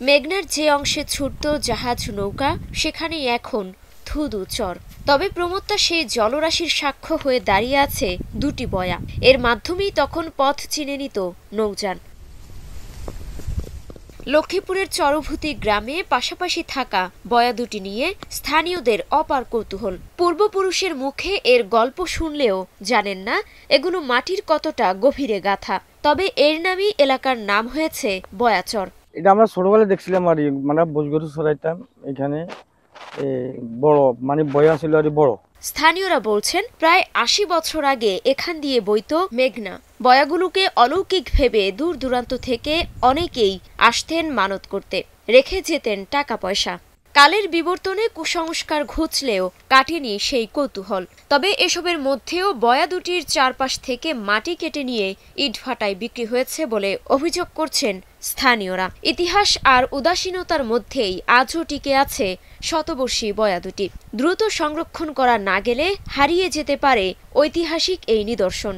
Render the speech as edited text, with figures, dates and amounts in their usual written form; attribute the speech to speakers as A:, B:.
A: মেঘনার যে অংশে ছুটত জাহাজ নৌকা সেখানেই এখন ধুধু চর। তবে প্রমত্তা সেই জলরাশির সাক্ষ্য হয়ে দাঁড়িয়ে আছে দুটি বয়া। এর মাধ্যমেই তখন পথ চিনে নিত নৌযান। লক্ষ্মীপুরের চরভূতি গ্রামে পাশাপাশি থাকা বয়া দুটি নিয়ে স্থানীয়দের অপার কৌতূহল। পূর্বপুরুষের মুখে এর গল্প শুনলেও জানেন না এগুলো মাটির কতটা গভীরে গাথা। তবে এর নামই এলাকার নাম হয়েছে বয়াচর।
B: এটা আমরা ছোটবেলায় দেখছিলাম আর মানে বোঝগরু ছড়াইতাম এখানে বড় মানে বয়া ছিল আর বড়।
A: স্থানীয়রা বলছেন প্রায় ৮০ বছর আগে এখান দিয়ে বইত মেঘনা। বয়াগুলোকে অলৌকিক ভেবে দূর দূরান্ত থেকে অনেকেই আসতেন মানত করতে, রেখে যেতেন টাকা পয়সা। কালের বিবর্তনে কুসংস্কার ঘুচলেও কাটেনি সেই কৌতূহল। তবে এসবের মধ্যেও বয়া দুটির চারপাশ থেকে মাটি কেটে নিয়ে ইটভাটায় বিক্রি হয়েছে বলে অভিযোগ করছেন স্থানীয়রা। ইতিহাস আর উদাসীনতার মধ্যেই আজও টিকে আছে শতবর্ষী বয়া দুটি। দ্রুত সংরক্ষণ করা না গেলে হারিয়ে যেতে পারে ঐতিহাসিক এই নিদর্শন।